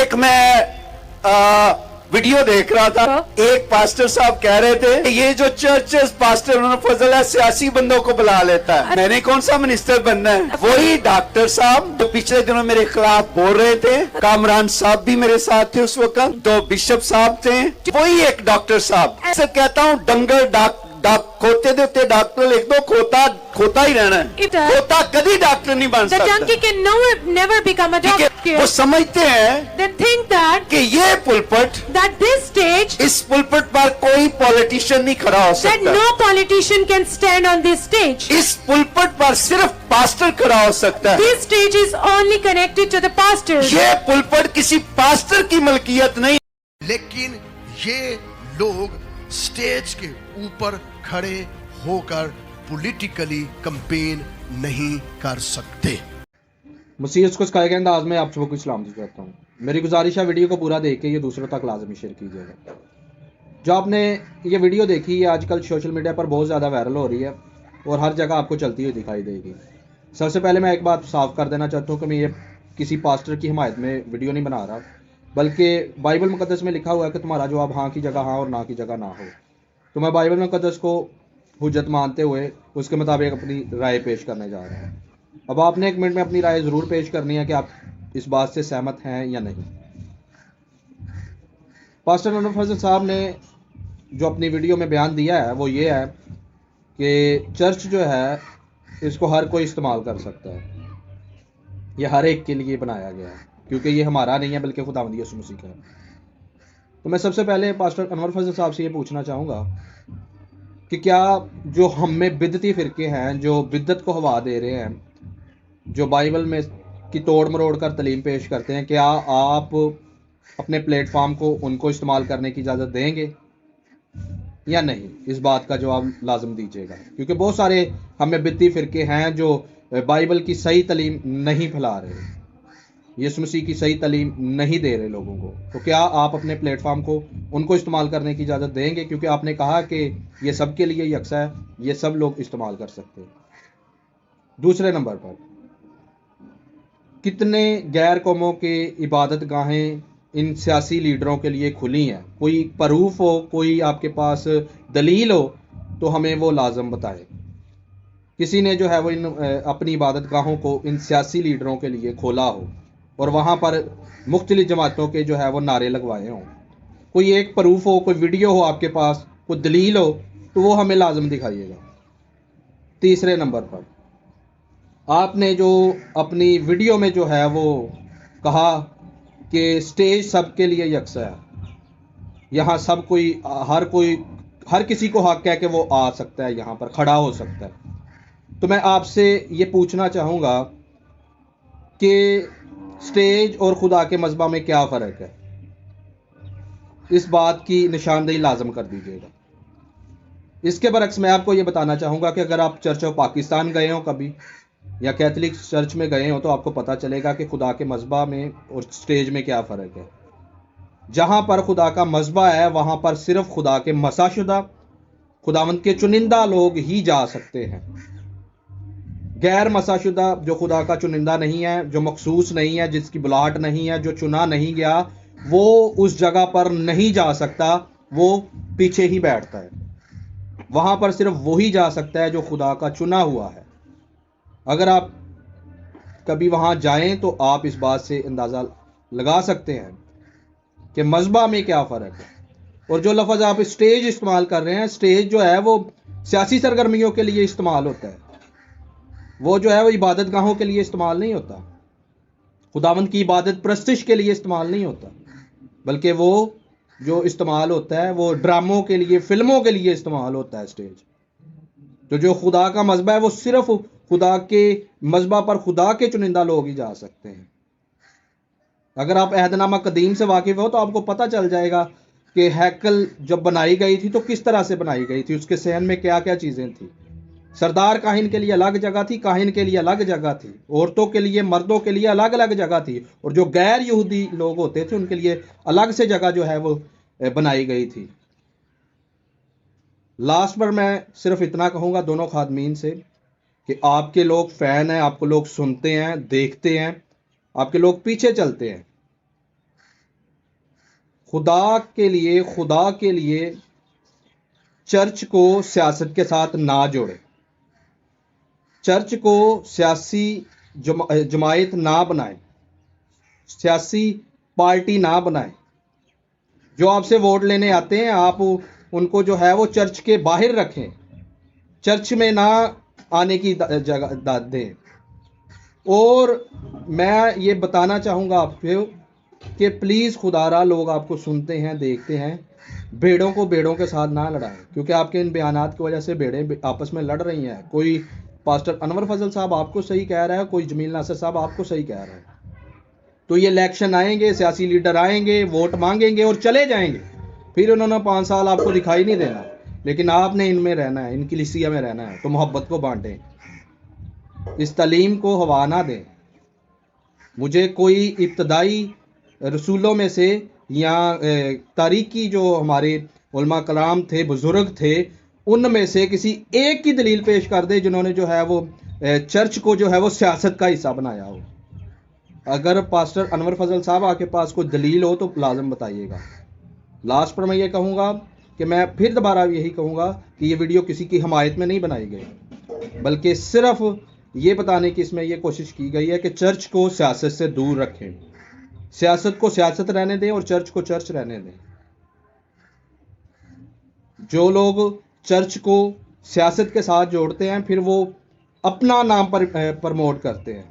एक मैं वीडियो देख रहा था, एक पास्टर साहब कह रहे थे कि ये जो चर्चेस पास्टर उन्होंने फजल है सियासी बंदों को बुला लेता है, मैंने कौन सा मिनिस्टर बनना है। वही डॉक्टर साहब जो पिछले दिनों मेरे खिलाफ बोल रहे थे, कामरान साहब भी मेरे साथ थे उस वक्त, दो बिशप साहब थे, वही एक डॉक्टर साहब। ऐसे कहता हूँ डंगर खोते दे उत्ते डॉक्टर लिख दो, खोता ही रहना है, खोता कभी डॉक्टर नहीं बन The सकता। donkey can never become a ठीक है, doctor. वो समझते हैं They think that कि ये पुलपट, this stage, इस पुलपट पर कोई पॉलिटिशियन नहीं खड़ा हो that सकता। no politician can stand on this stage. इस पुलपट पर सिर्फ पास्टर खड़ा हो सकता है। This stage is only connected to the pastor. ये पुलपट किसी पास्टर की मलकियत नहीं। लेकिन ये लोग स्टेज के ऊपर खड़े होकर पॉलिटिकली कैंपेन नहीं कर सकते। मसीह को सिखाए गए अंदाज में आप सबको सलामती करता हूँ। मेरी गुजारिश है वीडियो को पूरा देख के ये दूसरों तक लाजमी शेयर कीजिएगा। जो आपने ये वीडियो देखी है आजकल सोशल मीडिया पर बहुत ज़्यादा वायरल हो रही है और हर जगह आपको चलती हुई दिखाई देगी। सबसे पहले मैं एक बात साफ कर देना चाहता हूँ कि मैं ये किसी पास्टर की हिमायत में वीडियो नहीं बना रहा, बल्कि बाइबल मुकद्दस में लिखा हुआ है कि तुम्हारा जवाब हाँ की जगह हाँ और ना की जगह ना हो। तो मैं बाइबल मुकद्दस को हुज्जत मानते हुए उसके मुताबिक अपनी राय पेश करने जा रहा हूँ। अब आपने 1 मिनट में अपनी राय ज़रूर पेश करनी है कि आप इस बात से सहमत हैं या नहीं। पास्टर अनवर फजल साहब ने जो अपनी वीडियो में बयान दिया है वो ये है कि चर्च जो है इसको हर कोई इस्तेमाल कर सकता है, ये हर एक के लिए बनाया गया है, क्योंकि ये हमारा नहीं है बल्कि खुदावंद यीशु मसीह का है। तो मैं सबसे पहले पास्टर अनवर फजल साहब से ये पूछना चाहूँगा कि क्या जो हम में बिदती फ़िरके हैं, जो बिद्दत को हवा दे रहे हैं, जो बाइबल में की तोड़ मरोड़ कर तलीम पेश करते हैं, क्या आप अपने प्लेटफॉर्म को उनको इस्तेमाल करने की इजाज़त देंगे या नहीं? इस बात का जवाब लाजम दीजिएगा, क्योंकि बहुत सारे हमें बिदती फ़िरके हैं जो बाइबल की सही तलीम नहीं फैला रहे, यीशु मसीह की सही तलीम नहीं दे रहे लोगों को। तो क्या आप अपने प्लेटफॉर्म को उनको इस्तेमाल करने की इजाज़त देंगे? क्योंकि आपने कहा कि ये सब के लिए यकसा है, ये सब लोग इस्तेमाल कर सकते हैं। दूसरे नंबर पर, कितने गैर कौमों के इबादत गाहें इन सियासी लीडरों के लिए खुली हैं? कोई प्रूफ हो, कोई आपके पास दलील हो तो हमें वो लाजम बताए। किसी ने जो है वो इन अपनी इबादत गाहों को इन सियासी लीडरों के लिए खोला हो और वहाँ पर मुख्तलिफ जमातों के जो है वो नारे लगवाए हों। कोई एक प्रूफ हो, कोई वीडियो हो आपके पास, कोई दलील हो तो वो हमें लाजम दिखाइएगा। तीसरे नंबर पर, आपने जो अपनी वीडियो में जो है वो कहा कि स्टेज सब के लिए यकसा है, यहाँ सब कोई हर किसी को हक है कि वो आ सकता है, यहाँ पर खड़ा हो सकता है। तो मैं आपसे ये पूछना चाहूँगा कि स्टेज और खुदा के मज़बा में क्या फ़र्क है? इस बात की निशानदेही लाजम कर दीजिएगा। इसके बरक्स मैं आपको ये बताना चाहूँगा कि अगर आप चर्च ऑफ पाकिस्तान गए हो कभी या कैथलिक चर्च में गए हो तो आपको पता चलेगा कि खुदा के मज़बा में और स्टेज में क्या फ़र्क है। जहाँ पर खुदा का मज़बा है वहाँ पर सिर्फ खुदा के मसाशुदा, खुदावंद के चुनिंदा लोग ही जा सकते हैं। गैर मसाशुदा, जो खुदा का चुनिंदा नहीं है, जो मखसूस नहीं है, जिसकी बुलाहट नहीं है, जो चुना नहीं गया, वो उस जगह पर नहीं जा सकता, वो पीछे ही बैठता है। वहाँ पर सिर्फ वही जा सकता है जो खुदा का चुना हुआ है। अगर आप कभी वहाँ जाएं तो आप इस बात से अंदाज़ा लगा सकते हैं कि मज़बा में क्या फ़र्क है। और जो लफ्ज़ आप स्टेज इस्तेमाल कर रहे हैं, स्टेज जो है वो सियासी सरगर्मियों के लिए इस्तेमाल होता है, वो जो है वो इबादत गाहों के लिए इस्तेमाल नहीं होता, खुदावंद की इबादत प्रस्तिश के लिए इस्तेमाल नहीं होता, बल्कि वो जो इस्तेमाल होता है वो ड्रामों के लिए, फिल्मों के लिए इस्तेमाल होता है स्टेज। तो जो खुदा का मज़बा है वो सिर्फ खुदा के मज़बा पर खुदा के चुनिंदा लोग ही जा सकते हैं। अगर आप अहदनामा कदीम से वाकिफ़ हो तो आपको पता चल जाएगा कि हैकल जब बनाई गई थी तो किस तरह से बनाई गई थी, उसके सहन में क्या क्या चीज़ें थी। सरदार काहिन के लिए अलग जगह थी, काहिन के लिए अलग जगह थी, औरतों के लिए, मर्दों के लिए अलग अलग जगह थी, और जो गैर यहूदी लोग होते थे उनके लिए अलग से जगह जो है वो बनाई गई थी। लास्ट पर मैं सिर्फ इतना कहूँगा दोनों खादमीन से कि आपके लोग फ़ैन हैं, आपको लोग सुनते हैं, देखते हैं, आपके लोग पीछे चलते हैं, خدا کے لیے چرچ کو سیاست کے ساتھ نہ جوڑے، چرچ کو سیاسی جماعت نہ بنائے، سیاسی پارٹی نہ بنائے۔ جو آپ سے ووٹ لینے آتے ہیں آپ ان کو جو ہے وہ چرچ کے باہر رکھیں، چرچ میں نہ آنے کی جگہ دیں۔ اور میں یہ بتانا چاہوں گا آپ کو کہ پلیز خدا را، لوگ آپ کو سنتے ہیں دیکھتے ہیں، بھیڑوں کو بھیڑوں کے ساتھ نہ لڑائیں، کیونکہ آپ کے ان بیانات کی وجہ سے بھیڑیں آپس میں لڑ رہی ہیں۔ کوئی پاسٹر انور فضل صاحب آپ کو صحیح کہہ رہا ہے، کوئی جمیل ناصر صاحب آپ کو صحیح کہہ رہا ہے۔ تو یہ الیکشن آئیں گے، سیاسی لیڈر آئیں گے، ووٹ مانگیں گے اور چلے جائیں گے، پھر انہوں نے 5 سال آپ کو دکھائی نہیں دینا، لیکن آپ نے ان میں رہنا ہے، ان کی کلیسیا میں رہنا ہے۔ تو محبت کو بانٹیں، اس تعلیم کو ہوا نہ دیں۔ مجھے کوئی ابتدائی رسولوں میں سے یا تاریخی جو ہمارے علماء کلام تھے، بزرگ تھے، ان میں سے کسی ایک کی دلیل پیش کر دے جنہوں نے جو ہے وہ چرچ کو جو ہے وہ سیاست کا حصہ بنایا ہو۔ اگر پاسٹر انور فضل صاحب آپ کے پاس کوئی دلیل ہو تو لازم بتائیے گا۔ لاسٹ پر میں یہ کہوں گا کہ میں پھر دوبارہ یہی کہوں گا کہ یہ ویڈیو کسی کی حمایت میں نہیں بنائی گئی، بلکہ صرف یہ بتانے کی اس میں یہ کوشش کی گئی ہے کہ چرچ کو سیاست سے دور رکھیں، سیاست کو سیاست رہنے دیں اور چرچ کو چرچ رہنے دیں۔ جو لوگ چرچ کو سیاست کے ساتھ جوڑتے ہیں پھر وہ اپنا نام پرموٹ کرتے ہیں،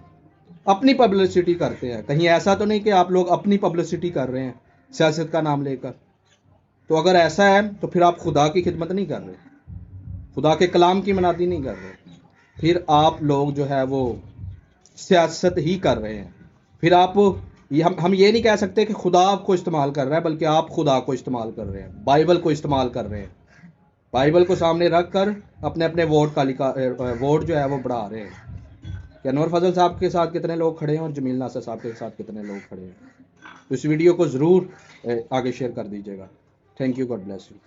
اپنی پبلسٹی کرتے ہیں۔ کہیں ایسا تو نہیں کہ آپ لوگ اپنی پبلسٹی کر رہے ہیں سیاست کا نام لے کر؟ تو اگر ایسا ہے تو پھر آپ خدا کی خدمت نہیں کر رہے، خدا کے کلام کی منادی نہیں کر رہے، پھر آپ لوگ جو ہے وہ سیاست ہی کر رہے ہیں۔ پھر آپ ہم یہ نہیں کہہ سکتے کہ خدا آپ کو استعمال کر رہا ہے، بلکہ آپ خدا کو استعمال کر رہے ہیں، بائبل کو استعمال کر رہے ہیں، بائبل کو سامنے رکھ کر اپنے اپنے ووٹ جو ہے وہ بڑھا رہے ہیں۔ کہ انور فضل صاحب کے ساتھ کتنے لوگ کھڑے ہیں اور جمیل ناصر صاحب کے ساتھ کتنے لوگ کھڑے ہیں۔ اس ویڈیو کو ضرور آگے شیئر کر دیجیے گا۔ Thank you, God bless you.